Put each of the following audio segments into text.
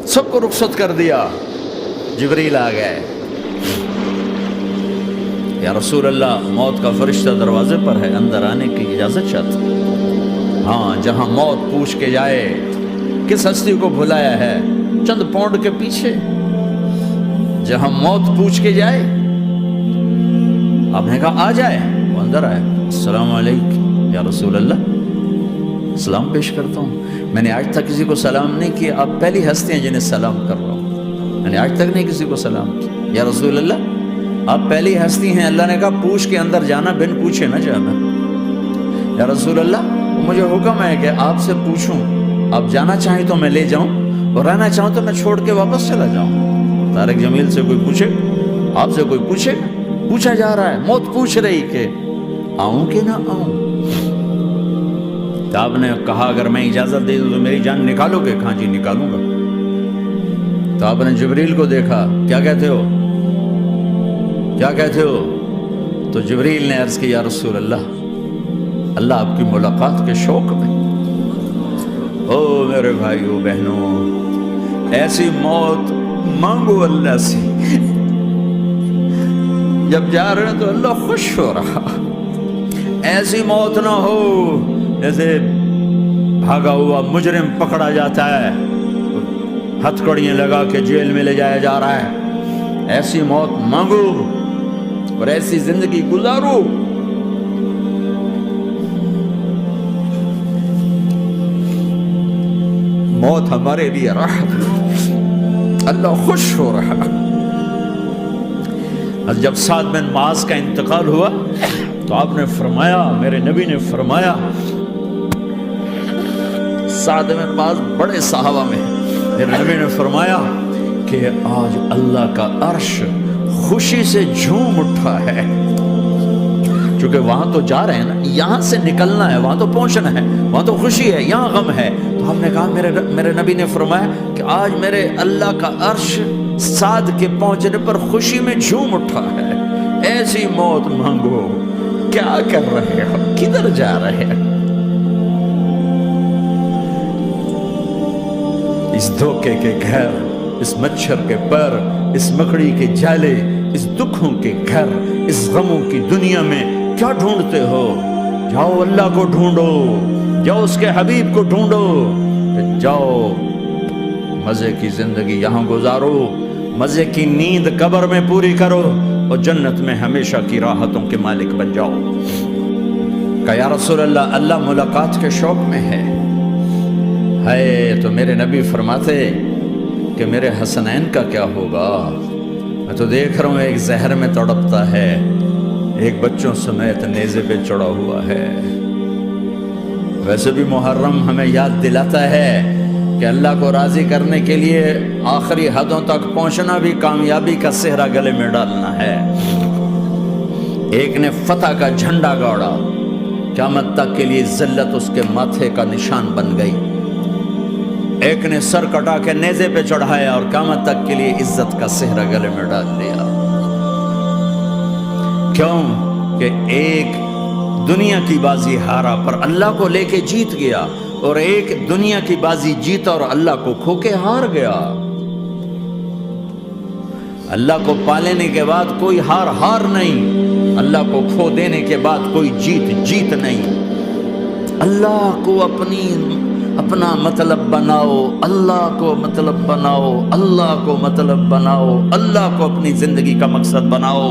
سب کو رخصت کر دیا. جبریل آ گئے. یا رسول اللہ موت کا فرشتہ دروازے پر ہے, اندر آنے کی اجازت چاہتا. ہاں, جہاں موت پوچھ کے جائے کس ہستی کو بھلایا ہے چند پاؤنڈ کے پیچھے, جہاں موت پوچھ کے جائے. آپ نے کہا آ جائے, وہ اندر آئے. السلام علیکم یا رسول اللہ, سلام پیش کرتا ہوں. میں نے آج تک کسی کو سلام نہیں کیا, آپ پہلی ہستی ہیں جنہیں سلام کر رہا ہوں. میں نے آج تک نہیں کسی کو سلام کیا. یا رسول اللہ آپ پہلی ہستی ہیں, اللہ نے کہا پوچھ کے اندر جانا, بن پوچھے نہ جانا. یا رسول اللہ مجھے حکم ہے کہ آپ سے پوچھوں, آپ جانا چاہیں تو میں لے جاؤں, اور رہنا چاہوں تو میں چھوڑ کے واپس چلا جاؤں. طارق جمیل سے کوئی پوچھے, آپ سے کوئی پوچھے, پوچھا جا رہا ہے, موت پوچھ رہی کہ آؤں کہ نہ آؤں. تو آپ نے کہا اگر میں اجازت دے دوں تو میری جان نکالو گے؟ کہاں جی نکالوں گا. تو آپ نے جبریل کو دیکھا, کیا کہتے ہو, کیا کہتے ہو؟ تو جبریل نے عرض کی یا رسول اللہ, اللہ آپ کی ملاقات کے شوق میں. او میرے بھائیو بہنوں, ایسی موت مانگو اللہ سے, جب جا رہے ہیں تو اللہ خوش ہو رہا. ایسی موت نہ ہو جیسے بھاگا ہوا مجرم پکڑا جاتا ہے, ہتھکڑیاں لگا کے جیل میں لے جایا جا رہا ہے. ایسی موت مانگو اور ایسی زندگی گزارو. موت ہمارے لیے راحت, اللہ خوش ہو رہا. جب سعد بن معاذ کا انتقال ہوا تو آپ نے فرمایا, میرے نبی نے فرمایا, سعد بن معاذ بڑے صحابہ میں, میرے نبی نے فرمایا کہ آج اللہ کا عرش خوشی سے جھوم اٹھا ہے. چونکہ وہاں تو جا رہے ہیں نا, یہاں سے نکلنا ہے, وہاں تو پہنچنا ہے, وہاں تو خوشی ہے, یہاں غم ہے. تو ہم نے کہا میرے نبی نے فرمایا کہ آج میرے اللہ کا عرش سعد کے پہنچنے پر خوشی میں جھوم اٹھا ہے. ایسی موت مانگو. کیا کر رہے ہو, کدھر جا رہے ہیں؟ اس دھوکے کے گھر, اس مچھر کے پر, اس مکڑی کے جالے, اس دکھوں کے گھر, اس غموں کی دنیا میں کیا ڈھونڈتے ہو؟ جاؤ اللہ کو ڈھونڈو, جاؤ اس کے حبیب کو ڈھونڈو, جاؤ مزے کی زندگی یہاں گزارو, مزے کی نیند قبر میں پوری کرو, اور جنت میں ہمیشہ کی راحتوں کے مالک بن جاؤ. کہ یا رسول اللہ, اللہ ملاقات کے شوق میں ہے. تو میرے نبی فرماتے کہ میرے حسنین کا کیا ہوگا؟ میں تو دیکھ رہا ہوں ایک زہر میں تڑپتا ہے, ایک بچوں سمیت نیزے پہ چڑھا ہوا ہے. ویسے بھی محرم ہمیں یاد دلاتا ہے کہ اللہ کو راضی کرنے کے لیے آخری حدوں تک پہنچنا بھی کامیابی کا صحرا گلے میں ڈالنا ہے. ایک نے فتح کا جھنڈا گاڑا, قیامت تک کے لیے ذلت اس کے ماتھے کا نشان بن گئی. ایک نے سر کٹا کے نیزے پہ چڑھایا اور قیامت تک کے لیے عزت کا صحرا گلے میں ڈال دیا. کیوں کہ ایک دنیا کی بازی ہارا پر اللہ کو لے کے جیت گیا, اور ایک دنیا کی بازی جیتا اور اللہ کو کھو کے ہار گیا. اللہ کو پا لینے کے بعد کوئی ہار نہیں, اللہ کو کھو دینے کے بعد کوئی جیت نہیں. اللہ کو اپنا مطلب بناؤ, اللہ کو مطلب بناؤ, اللہ کو مطلب بناؤ, اللہ کو اپنی زندگی کا مقصد بناؤ.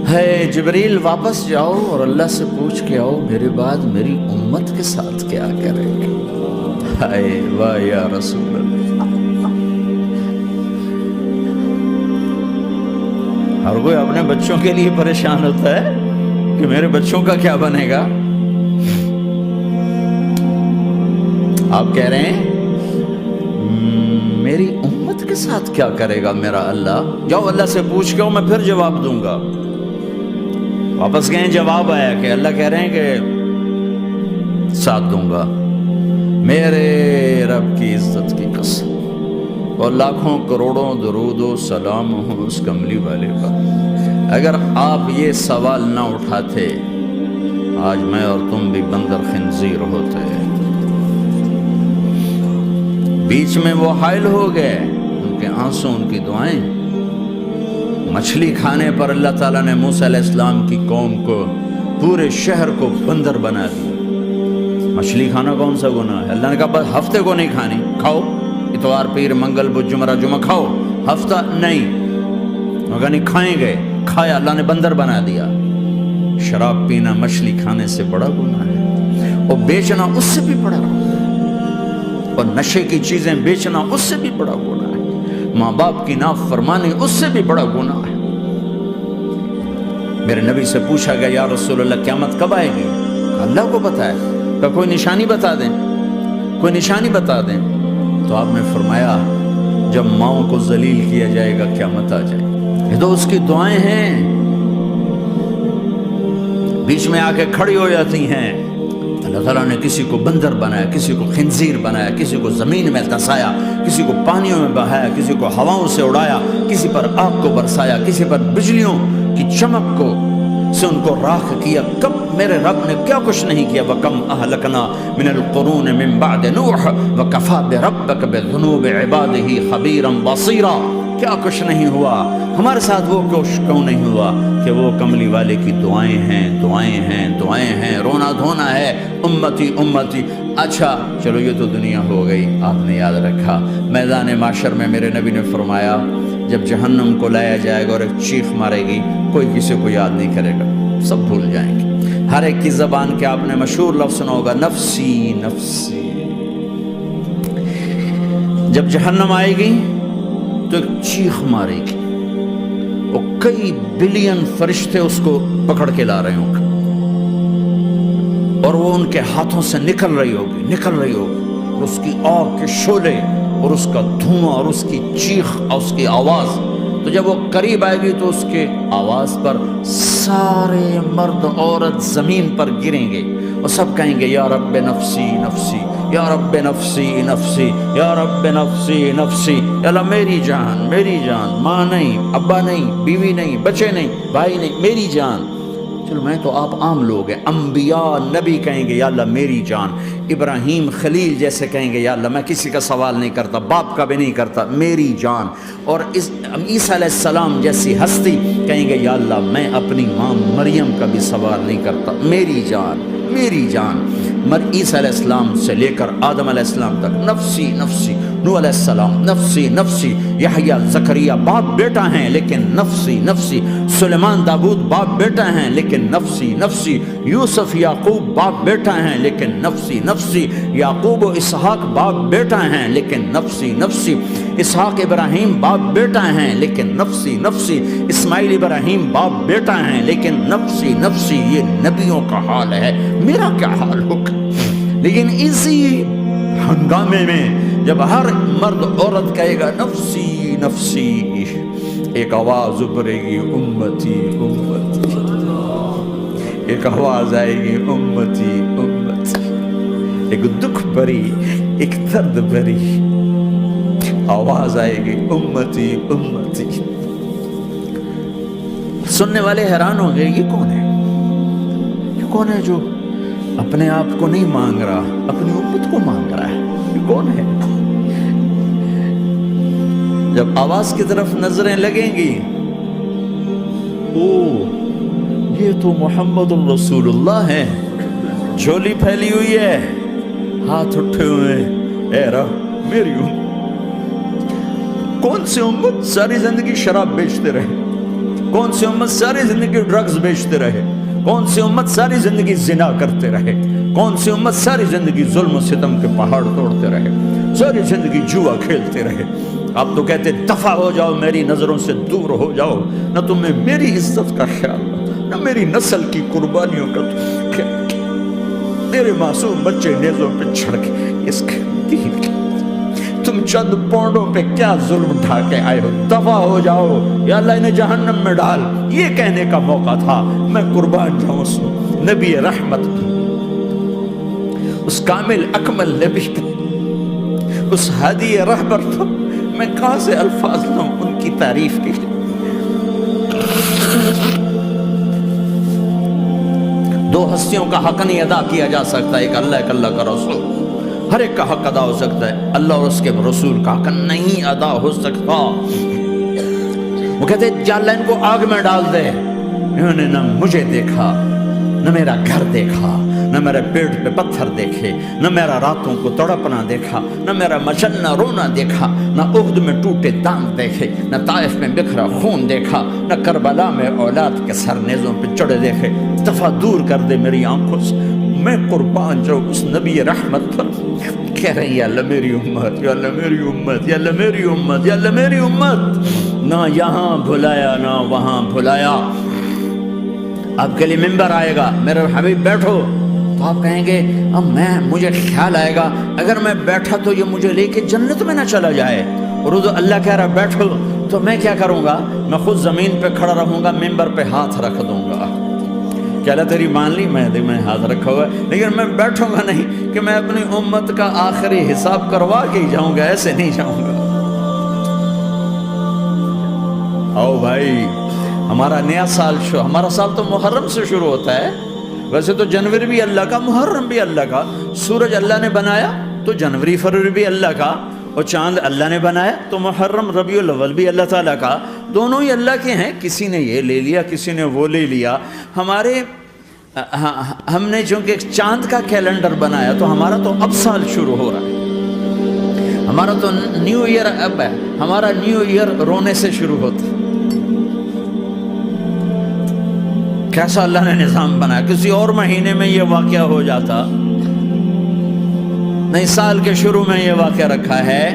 ہے جبریل واپس جاؤ اور اللہ سے پوچھ کے آؤ میرے بعد میری امت کے ساتھ کیا کرے گی. ہائے واہ یا رسول اللہ. ہر کوئی اپنے بچوں کے لیے پریشان ہوتا ہے کہ میرے بچوں کا کیا بنے گا. آپ کہہ رہے ہیں میری امت کے ساتھ کیا کرے گا میرا اللہ. جاؤ اللہ سے پوچھ کے آؤ, میں پھر جواب دوں گا. واپس گئے, جواب آیا کہ اللہ کہہ رہے ہیں کہ ساتھ دوں گا. میرے رب کی عزت کی قسم, اور لاکھوں کروڑوں درود و سلام ہوں اس کملی والے پر, اگر آپ یہ سوال نہ اٹھاتے آج میں اور تم بھی بندر خنزیر ہوتے. بیچ میں وہ حائل ہو گئے، ان کے آنسو، ان کی دعائیں۔ مچھلی کھانے پر اللہ تعالیٰ نے موسیٰ علیہ السلام کی قوم کو، پورے شہر کو بندر بنا دیا۔ مچھلی کھانا کون سا گناہ ہے؟ اللہ نے کہا بس ہفتے کو نہیں کھانی، کھاؤ اتوار پیر منگل بدھ جمعہ جمعہ کھاؤ، ہفتہ نہیں۔ مگر نہیں کھائیں گے، کھایا، اللہ نے بندر بنا دیا۔ شراب پینا مچھلی کھانے سے بڑا گناہ ہے، اور بیچنا اس سے بھی بڑا گناہ ہے، اور نشے کی چیزیں بیچنا اس سے بھی بڑا گناہ ہے، ماں باپ کی نافرمانی اس سے بھی بڑا گناہ ہے۔ میرے نبی سے پوچھا گیا یا رسول اللہ قیامت کب آئے گی؟ اللہ کو پتہ ہے، کہ کوئی نشانی بتا دیں، کوئی نشانی بتا دیں۔ تو آپ نے فرمایا جب ماؤں کو ذلیل کیا جائے گا قیامت آ جائے گی۔ یہ تو اس کی دعائیں ہیں، بیچ میں آ کے کھڑی ہو جاتی ہیں۔ اللہ تعالیٰ نے کسی کو بندر بنایا، کسی کو خنزیر بنایا، کسی کو زمین میں دھسایا، کسی کو پانیوں میں بہایا، کسی کو ہواؤں سے اڑایا، کسی پر آگ کو برسایا، کسی پر بجلیوں کی چمک کو سے ان کو راکھ کیا۔ کب میرے رب نے کیا کچھ نہیں کیا۔ وَكَمْ أَهْلَكْنَا مِنَ الْقُرُونِ مِنْ بَعْدِ نُوحٍ وَكَفَى بِرَبِّكَ بِذُنُوبِ عِبَادِهِ خَبِيرًا بَصِيرًا۔ کیا کچھ نہیں ہوا، ہمارے ساتھ وہ کچھ کیوں نہیں ہوا کہ وہ کملی والے کی دعائیں ہیں، دعائیں ہیں، دعائیں ہیں، رونا دھونا ہے، امتی امتی۔ اچھا چلو یہ تو دنیا ہو گئی، آپ نے یاد رکھا میدان معاشر میں میرے نبی نے فرمایا جب جہنم کو لایا جائے گا اور ایک چیخ مارے گی، کوئی کسی کو یاد نہیں کرے گا، سب بھول جائیں گے۔ ہر ایک کی زبان کے آپ نے مشہور لفظ سنا ہوگا نفسی نفسی۔ جب جہنم آئے گی تو ایک چیخ مارے گی، وہ کئی بلین فرشتے اس کو پکڑ کے لا رہے ہوں گے، اور وہ ان کے ہاتھوں سے نکل رہی ہوگی، اور اس کی آگ کے شعلے اور اس کا دھواں اور اس کی چیخ اور اس کی آواز۔ تو جب وہ قریب آئے گی تو اس کے آواز پر سارے مرد عورت زمین پر گریں گے اور سب کہیں گے یا رب نفسی نفسی، یا رب نفسی نفسی، یا رب نفسی نفسی۔ اللہ میری جان، میری جان، ماں نہیں، ابا نہیں، بیوی نہیں، بچے نہیں، بھائی نہیں، میری جان۔ چلو میں تو آپ عام لوگ ہیں، انبیاء نبی کہیں گے یا اللہ میری جان، ابراہیم خلیل جیسے کہیں گے یا اللہ میں کسی کا سوال نہیں کرتا، باپ کا بھی نہیں کرتا، میری جان۔ اور عیسیٰ علیہ السلام جیسی ہستی کہیں گے یا اللہ میں اپنی ماں مریم کا بھی سوال نہیں کرتا، میری جان، میری جان۔ عیسیٰ علیہ السلام سے لے کر آدم علیہ السلام تک نفسی نفسی، نوح علیہ السلام نفسی نفسی، یحییٰ زکریا باپ بیٹا ہیں لیکن نفسی نفسی، سلیمان داؤد باپ بیٹا ہیں لیکن نفسی نفسی، یوسف یعقوب باپ بیٹا ہیں لیکن نفسی نفسی، یعقوب و اسحاق باپ بیٹا ہیں لیکن نفسی نفسی، اسحاق ابراہیم باپ بیٹا ہیں لیکن نفسی نفسی، اسماعیل ابراہیم باپ بیٹا ہیں لیکن نفسی نفسی۔ یہ نبیوں کا حال ہے، میرا کیا حال ہوگا؟ لیکن اسی ہنگامے میں جب ہر مرد عورت کہے گا نفسی نفسی، ایک آواز ابھرے گی امتی امتی، ایک آواز آئے گی امتی امتی، ایک دکھ بھری، ایک درد بھری آواز آئے گی امتی امتی۔ سننے والے حیران ہوں گے یہ کون ہے، یہ کون ہے جو اپنے آپ کو نہیں مانگ رہا، اپنی امت کو مانگ رہا ہے، یہ کون ہے؟ جب آواز کی طرف نظریں لگیں گی، او یہ تو محمد الرسول اللہ ہے، جھولی پھیلی ہوئی ہے، ہاتھ اٹھے ہوئے، اے رب میری امت۔ کون سی امت ساری زندگی شراب بیچتے رہے، کون سی امت ساری زندگی ڈرگز بیچتے رہے، کون سی امت ساری زندگی زنا کرتے رہے، کون سی امت ساری زندگی ظلم و ستم کے پہاڑ توڑتے رہے، ساری زندگی جوا کھیلتے رہے۔ آپ تو کہتے دفع ہو جاؤ، میری نظروں سے دور ہو جاؤ، نہ تمہیں میری عزت کا خیال نہ میری نسل کی قربانیوں کا خیال، میرے معصوم بچے نیزوں پہ چھڑ کے اس کے دین کے تم چند پونڈوں پہ کیا ظلم ڈھا کے آئے ہو، دفع ہو جاؤ یا اللہ انہیں جہنم میں ڈال۔ یہ کہنے کا موقع تھا، میں قربان جاؤں اس نبی رحمت، اس کامل اکمل نبی پہ، اس ہادی رہبر پر میں کہاں سے الفاظ لوں ان کی تعریف کے لیے۔ دو ہستیوں کا حق نہیں ادا کیا جا سکتا، ایک اللہ کا رسول۔ ہر ایک کا حق ادا ہو سکتا ہے، اللہ اور اس کے رسول کا حق نہیں ادا ہو سکتا۔ وہ کہتے جا اللہ ان کو آگ میں ڈال دے، انہوں نے نہ مجھے دیکھا، نہ میرا گھر دیکھا، نہ میرے پیٹ پہ پتھر دیکھے، نہ میرا راتوں کو تڑپنا دیکھا، نہ میرا مچلنا رونا دیکھا، نہ احد میں ٹوٹے دانت دیکھے، نہ طائف میں بکھرا خون دیکھا، نہ کربلا میں اولاد کے سر نیزوں پہ چڑھے دیکھے۔ دفعہ دور کر دے میری آنکھوں سے، میں قربان جو اس نبی رحمت پر۔ کہہ رہے ہیں یا اللہ میری امت، یا اللہ میری امت، یا اللہ میری امت، یا اللہ میری امت، نہ یہاں بھلایا نہ وہاں بھلایا۔ آپ کے لیے ممبر آئے گا، میرے حبیب بیٹھو، تو آپ کہیں گے اب مجھے خیال آئے گا اگر میں بیٹھا تو یہ مجھے لے کے جنت میں نہ چلا جائے، اور تو اللہ کہہ رہا بیٹھو تو میں کیا کروں گا؟ میں خود زمین پہ کھڑا رہوں گا، ممبر پہ ہاتھ رکھ دوں گا کہ اللہ تیری مان لی، میں ہاتھ رکھا ہوا ہے، لیکن میں بیٹھوں گا نہیں کہ میں اپنی امت کا آخری حساب کروا کے ہی جاؤں گا، ایسے نہیں جاؤں گا۔ آؤ بھائی، ہمارا نیا سال ہمارا سال تو محرم سے شروع ہوتا ہے، ویسے تو جنوری بھی اللہ کا، محرم بھی اللہ کا، سورج اللہ نے بنایا تو جنوری فروری بھی اللہ کا، اور چاند اللہ نے بنایا تو محرم ربیع الاول بھی اللہ تعالیٰ کا، دونوں ہی اللہ کے ہیں، کسی نے یہ لے لیا کسی نے وہ لے لیا۔ ہم نے چونکہ چاند کا کیلنڈر بنایا تو ہمارا تو اب سال شروع ہو رہا ہے، ہمارا تو نیو ایئر اب ہے، ہمارا نیو ایئر رونے سے شروع ہوتا ہے۔ کیسا اللہ نے نظام بنایا، کسی اور مہینے میں یہ واقعہ ہو جاتا، نہیں سال کے شروع میں یہ واقعہ رکھا ہے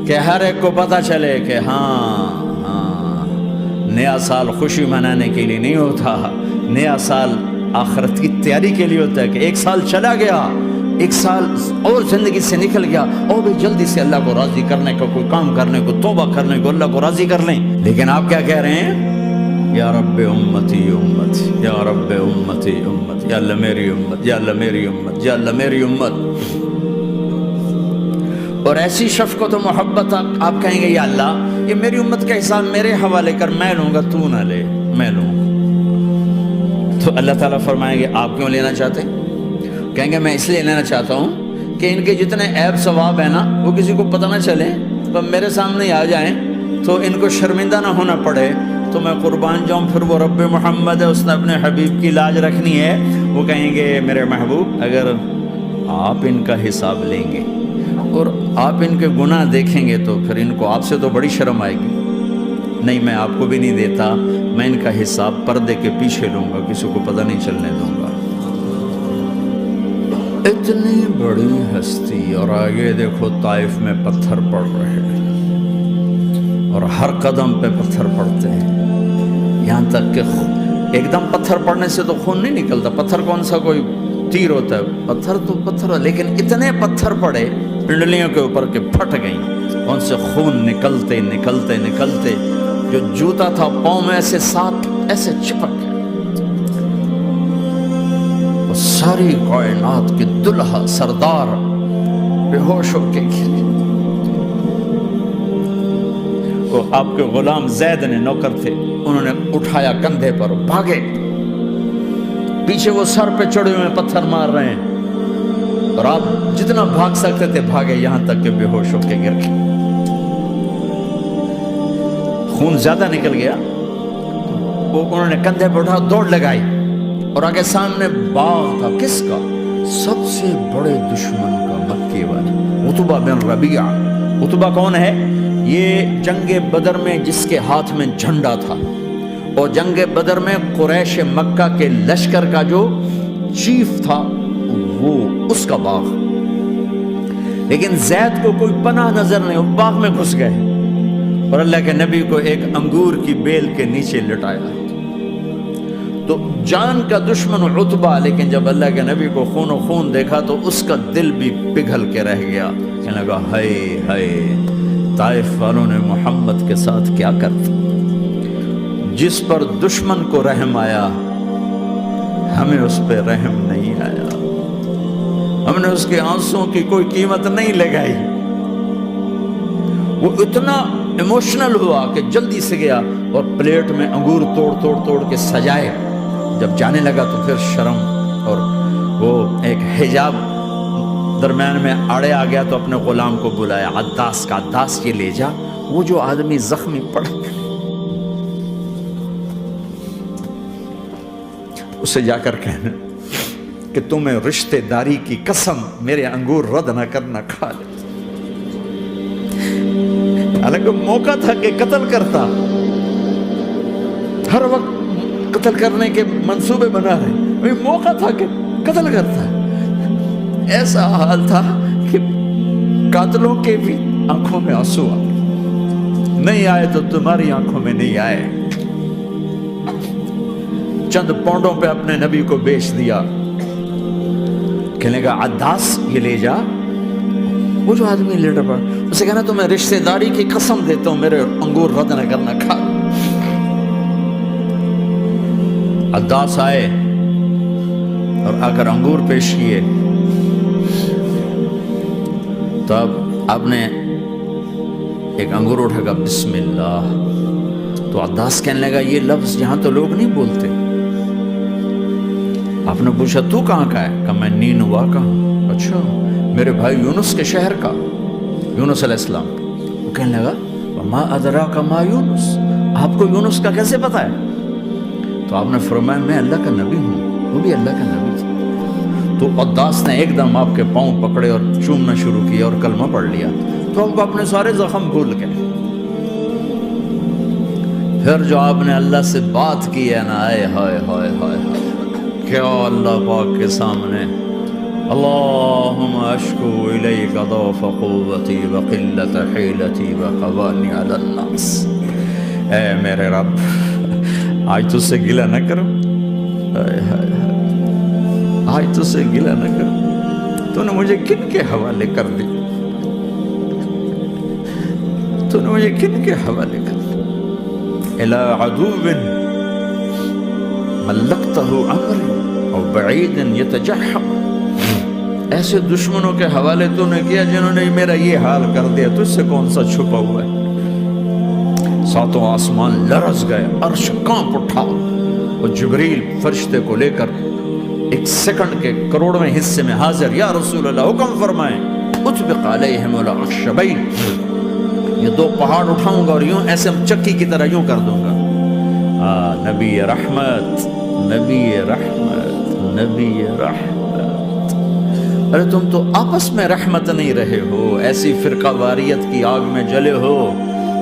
کہ ہر ایک کو پتہ چلے کہ ہاں نیا سال خوشی منانے کے لیے نہیں ہوتا، نیا سال آخرت کی تیاری کے لیے ہوتا ہے کہ ایک سال چلا گیا، ایک سال اور زندگی سے نکل گیا، اور بھی جلدی سے اللہ کو راضی کرنے کا کوئی کام کرنے کو، توبہ کرنے کو، اللہ کو راضی کر لیں۔ لیکن آپ کیا کہہ رہے ہیں؟ یا رب امتی امتی، یا رب امتی امت، یا اللہ میری امت، یا اللہ میری امت، یا اللہ میری امت۔ اور ایسی شفقت و محبت آپ کہیں گے یا اللہ یہ میری امت کا حساب میرے حوالے کر، میں لوں گا تو نہ لے، میں لوں۔ تو اللہ تعالیٰ فرمائیں گے آپ کیوں لینا چاہتے؟ کہیں گے میں اس لیے لینا چاہتا ہوں کہ ان کے جتنے عیب ثواب ہیں نا وہ کسی کو پتہ نہ چلے، تو میرے سامنے آ جائیں تو ان کو شرمندہ نہ ہونا پڑے، تو میں قربان جاؤں۔ پھر وہ رب محمد ہے، اس نے اپنے حبیب کی لاج رکھنی ہے، وہ کہیں گے میرے محبوب اگر آپ ان کا حساب لیں گے اور آپ ان کے گناہ دیکھیں گے تو پھر ان کو آپ سے تو بڑی شرم آئے گی، نہیں میں آپ کو بھی نہیں دیتا، میں ان کا حساب پردے کے پیچھے لوں گا، کسی کو پتہ نہیں چلنے دوں گا۔ اتنی بڑی ہستی، اور آگے دیکھو طائف میں پتھر پڑ رہے ہیں، اور ہر قدم پہ پتھر پڑتے ہیں، یہاں تک کہ ایک دم پتھر پڑنے سے تو خون نہیں نکلتا، پتھر کون سا کوئی تیر ہوتا ہے، پتھر تو پتھر، لیکن اتنے پتھر پڑے پنڈلیوں کے اوپر کے پھٹ گئیں، ان سے خون نکلتے نکلتے نکلتے جو جوتا تھا پاؤں میں ایسے ساتھ ایسے چپک گیا۔ وہ ساری کائنات کے دلہا سردار بے ہوش ہو کے گرے۔ وہ آپ کے غلام زید نے نوکر تھے، انہوں نے اٹھایا کندھے پر، بھاگے، پیچھے وہ سر پہ چڑھے ہوئے پتھر مار رہے ہیں، اور آپ جتنا بھاگ سکتے تھے بھاگے، یہاں تک کہ بے ہوش ہو کے گر گئے۔ خون زیادہ نکل گیا، وہ انہوں نے کندھے پہ اٹھا دوڑ لگائی، اور آگے سامنے باغ تھا، کس کا؟ سب سے بڑے دشمن کا، مکے والے عتبہ بن ربیعہ۔ عتبہ کون ہے؟ یہ جنگ بدر میں جس کے ہاتھ میں جھنڈا تھا، اور جنگ بدر میں قریش مکہ کے لشکر کا جو چیف تھا وہ اس کا باغ، لیکن زید کو کوئی پناہ نظر نہیں، وہ باغ میں گھس گئے اور اللہ کے نبی کو ایک انگور کی بیل کے نیچے لٹایا۔ تو جان کا دشمن عتبہ، لیکن جب اللہ کے نبی کو خون و خون دیکھا تو اس کا دل بھی پگھل کے رہ گیا، کہنے لگا ہائے ہائے، طائف والوں نے محمد کے ساتھ کیا کرتا، جس پر دشمن کو رحم آیا ہمیں اس پہ رحم نہیں آیا، ہم نے اس کے آنسوں کی کوئی قیمت نہیں لگائی۔ وہ اتنا ایموشنل ہوا کہ جلدی سے گیا اور پلیٹ میں انگور توڑ کے سجائے، جب جانے لگا تو پھر شرم اور وہ ایک حجاب درمیان میں آڑے آ گیا تو اپنے غلام کو بلایا، عداس کا، عداس یہ لے جا وہ جو آدمی زخمی پڑا اسے جا کر کہنا کہ تمہیں رشتہ داری کی قسم میرے انگور رد نہ کرنا، کھا لے۔ حالانکہ موقع تھا کہ قتل کرتا، ہر وقت قتل کرنے کے منصوبے بنا رہے، موقع تھا کہ قتل کرتا۔ ایسا حال تھا کہ قاتلوں کے بھی آنکھوں میں آنسو آ نہیں آئے تو تمہاری آنکھوں میں نہیں آئے۔ چند پونڈوں پہ اپنے نبی کو بیچ دیا، کہنے کا عداس یہ لے جا، وہ جو آدمی لیٹر پڑا اسے کہنا تو میں رشتہ داری کی قسم دیتا ہوں میرے انگور رد نہ کرنا، کھا۔ عداس آئے اور آ کر انگور پیش کیے تو اب آپ نے ایک انگور اٹھا کر بسم اللہ، تو عداس کہنے لگا یہ لفظ یہاں تو لوگ نہیں بولتے۔ آپ نے پوچھا تو کہاں کا ہے؟ کہا میں نینوا کا ہوں۔ اچھا، میرے بھائی یونس کے شہر کا، یونس علیہ السلام۔ وہ کہنے لگا ما ادراک ما یونس، آپ کو یونس کا کیسے پتا ہے؟ تو آپ نے فرمایا میں اللہ کا نبی ہوں، وہ بھی اللہ کا نبی تھا۔ تو عداس نے ایک دم آپ کے پاؤں پکڑے اور چومنا شروع کیا اور کلمہ پڑھ لیا، تو آپ اپنے سارے زخم بھول گئے۔ پھر جو آپ نے اللہ سے بات کی ہے نا، آئے ہائے ہائے ہائے ہائے، کیا اللہ پاک کے سامنے اللہم اشکو الیک ضعف قوتی وقلت حیلتی وقوانی علی الناس، اے میرے رب آج تجھ سے گلہ نہ کروں، آج تجھ سے گلہ نہ کروں، تو نے مجھے کن کے حوالے کر دی، تو نے مجھے کن کے حوالے کر دی، الی عدو ملکتہ عمری او بعید یتجحم، ایسے دشمنوں کے حوالے تو نے کیا جنہوں نے میرا یہ حال کر دیا، تجھ سے کون سا چھپا ہوا ہے۔ ساتوں آسمان لرز گئے، عرش کانپ اٹھا، اور جبریل فرشتے کو لے کر ایک سیکنڈ کے کروڑویں حصے میں حاضر، یا رسول اللہ حکم فرمائیں اطبق علیہم الاخشبین، یہ دو پہاڑ اٹھاؤں گا اور یوں ایسے چکی کی طرح یوں کر دوں گا۔ نبی رحمت، نبی رحمت، نبی رحمت، ارے تم تو آپس میں رحمت نہیں رہے ہو، ایسی فرقہ واریت کی آگ میں جلے ہو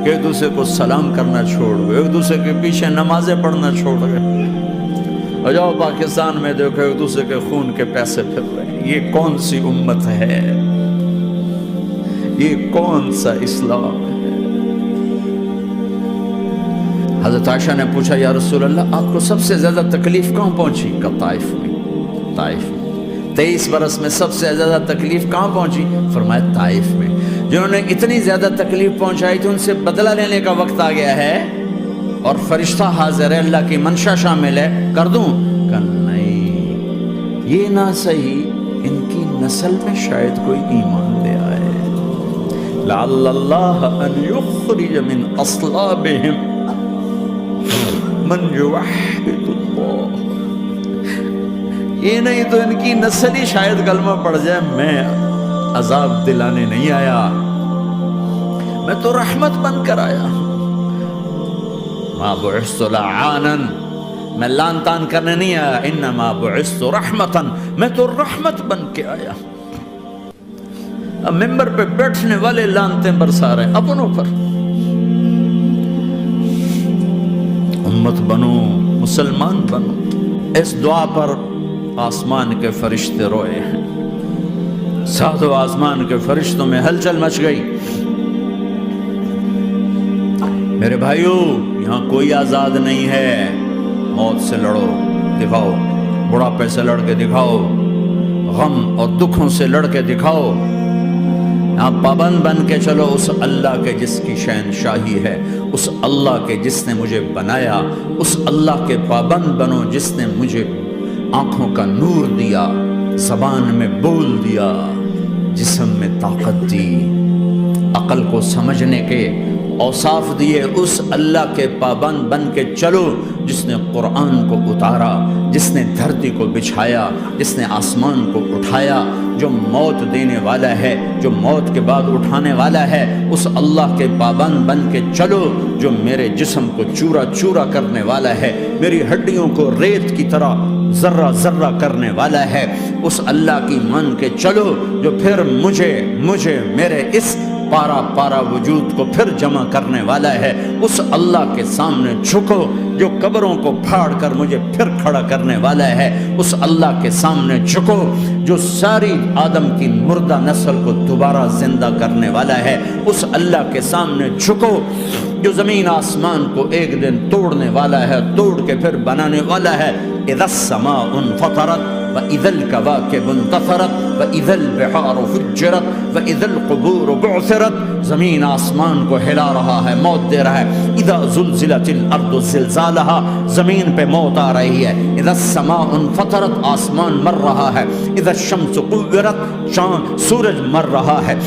کہ ایک دوسرے کو سلام کرنا چھوڑ گئے، ایک دوسرے کے پیچھے نمازیں پڑھنا چھوڑ گئے۔ اور جاؤ پاکستان میں دیکھو ایک دوسرے کے خون کے پیسے پھر رہے ہیں، یہ کون سی امت ہے، یہ کون سا اسلام ہے؟ حضرت عائشہ نے پوچھا یا رسول اللہ آپ کو سب سے زیادہ تکلیف کہاں پہنچی؟ کہ طائف میں، طائف میں 23 برس میں سب سے زیادہ تکلیف کہاں پہنچی؟ فرمایا طائف میں۔ جنہوں نے اتنی زیادہ تکلیف پہنچائی تھی ان سے بدلہ لینے کا وقت آ گیا ہے، اور فرشتہ حاضر ہے، اللہ کی منشا شامل ہے، کر دوں؟ کہ نہیں، یہ نہ صحیح، ان کی نسل میں شاید کوئی ایمان لے آئے، لعل اللہ ان یخرج من اصلابہم من یوحد اللہ، یہ نہیں تو ان کی نسل ہی شاید کلمہ پڑ جائے۔ میں عذاب دلانے نہیں آیا، میں تو رحمت بن کر آیا، ما بعثت لعانا، میں لان تان کرنے نہیں آیا، انما بعثت رحمتا، میں تو رحمت بن کے آیا۔ اب ممبر پہ بیٹھنے والے لانتیں برسا رہے اپنوں پر۔ امت بنو، مسلمان بنو، اس دعا پر آسمان کے فرشتے روئے ہیں، ساتوں آسمان کے فرشتوں میں ہلچل مچ گئی۔ میرے بھائیو، یہاں کوئی آزاد نہیں ہے، موت سے لڑو، دکھاؤ، بڑھاپے سے لڑ کے دکھاؤ، غم اور دکھوں سے لڑ کے دکھاؤ، یہاں پابند بن کے چلو اس اللہ کے جس کی شہنشاہی ہے، اس اللہ کے جس نے مجھے بنایا، اس اللہ کے پابند بنو جس نے مجھے آنکھوں کا نور دیا، زبان میں بول دیا، جسم میں طاقت دی، عقل کو سمجھنے کے اوصاف دیے، اس اللہ کے پابند بن کے چلو جس نے قرآن کو اتارا، جس نے دھرتی کو بچھایا، جس نے آسمان کو اٹھایا، جو موت دینے والا ہے، جو موت کے بعد اٹھانے والا ہے، اس اللہ کے پابند بن کے چلو جو میرے جسم کو چورا چورا کرنے والا ہے، میری ہڈیوں کو ریت کی طرح ذرہ ذرہ کرنے والا ہے، اس اللہ کی مان کے چلو جو پھر مجھے میرے اس پارا پارا وجود کو پھر جمع کرنے والا ہے، اس اللہ کے سامنے جھکو جو قبروں کو پھاڑ کر مجھے پھر کھڑا کرنے والا ہے، اس اللہ کے سامنے جھکو جو ساری آدم کی مردہ نسل کو دوبارہ زندہ کرنے والا ہے، اس اللہ کے سامنے جھکو جو زمین آسمان کو ایک دن توڑنے والا ہے، توڑ کے پھر بنانے والا ہے۔ اذا السماء انفطرت واذا الكواكب انتثرت واذا البحار فجرت واذا القبور بعثرت، زمین آسمان کو ہلا رہا ہے، موت دے رہا ہے۔ اذا زلزلت الارض زلزالها، زمین پہ موت آ رہی ہے۔ اذا السماء انفطرت، آسمان مر رہا ہے۔ اذا الشمس قورت، سورج مر رہا ہے۔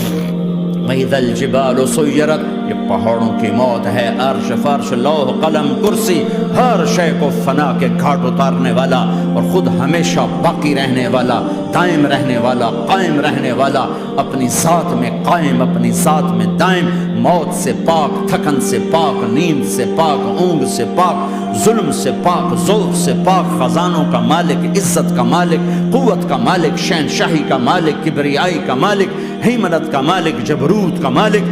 وَإِذَا الْجِبَالُ سُيِّرَتْ، یہ پہاڑوں کی موت ہے۔ عرش فرش لوح قلم کرسی، ہر شے کو فنا کے گھاٹ اتارنے والا اور خود ہمیشہ باقی رہنے والا، دائم رہنے والا، قائم رہنے والا، اپنی ذات میں قائم، اپنی ذات میں دائم، موت سے پاک، تھکن سے پاک، نیند سے پاک، اونگ سے پاک، ظلم سے پاک، ذوق سے پاک، خزانوں کا مالک، عزت کا مالک، قوت کا مالک، شہنشاہی کا مالک، کبریائی کا مالک، ہیمنت کا مالک، جبروت کا مالک،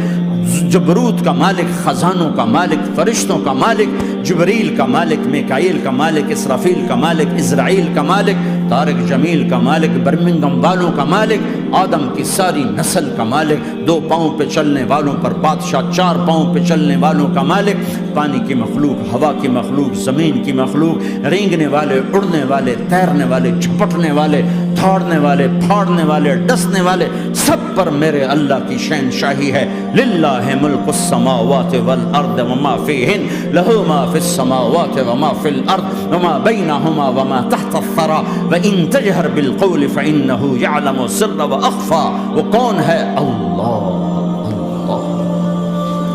جبروت کا مالک، خزانوں کا مالک، فرشتوں کا مالک، جبریل کا مالک، میکائیل کا مالک، اسرافیل کا مالک، اسرائیل کا مالک، طارق جمیل کا مالک، برمنگم والوں کا مالک، آدم کی ساری نسل کا مالک، 2 پاؤں پہ چلنے والوں پر بادشاہ، 4 پاؤں پہ چلنے والوں کا مالک، پانی کی مخلوق، ہوا کی مخلوق، زمین کی مخلوق، رینگنے والے، اڑنے والے، تیرنے والے، جھپٹنے والے، دھاڑنے والے، پھاڑنے والے، ڈسنے والے، سب پر میرے اللہ کی شہنشاہی ہے۔ للہ ملک السماوات والارض وما فیہن، لہ ما فی السماوات وما فی الارض وما بینہما وما تحت الثری وان تجہر بالقول فانہ یعلم السر واخفی۔ وہ کون ہے؟ اللہ۔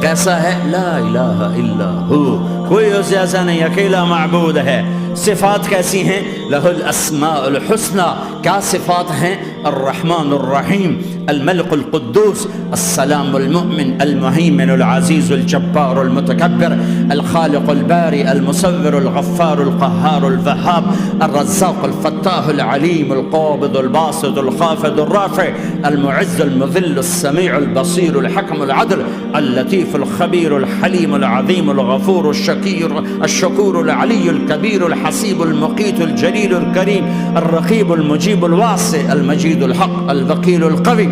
کیسا ہے؟ لا الہ الا ہو، کوئی اس جیسا نہیں، اکیلا معبود ہے۔ صفات کیسی ہیں؟ لہ الاسماء الحسنى، کیا صفات ہیں؟ الرحمن الرحیم، الملک القدوس، السلام المؤمن، المہیمن العزیز الجبار المتکبر، الخالق الباری المصور الغفار القہار الوہاب، الرزاق الفتاح العلیم القابض الباسط الخافض الرافع، المعز المذل السمیع البصیر الحکم العدل، اللطیف الخبیر الحلیم العظیم الغفور الشکور العلی الکبیر الحسیب المقیت الجلیل الکریم، الرقیب المجیب الواسع، المجید الحق، الوکیل القوی،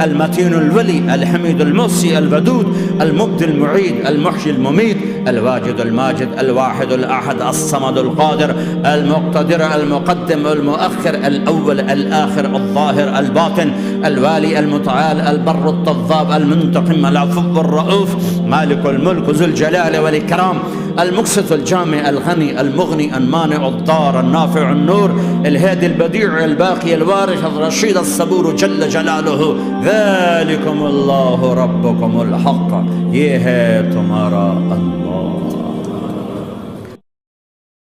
المتین الولی، الحمید المحصی، الودود، المبدی المعید، المحیی الممید، الواجد الماجد، الواحد الأحد، الصمد القادر، المقتدر، المقدم، المؤخر، الأول، الآخر، الظاهر، الباطن، الوالي، المتعال، البر التضاب، المنتقم، العفو الرؤوف، مالك الملك ذو الجلال والإكرام، المقسط الجامع الغني المغني المانع الضار النافع النور، الهادي البديع الباقي الوارث الرشيد الصبور جل جلاله، ذلكم الله ربكم الحق، یہ ہے تمہارا اللہ۔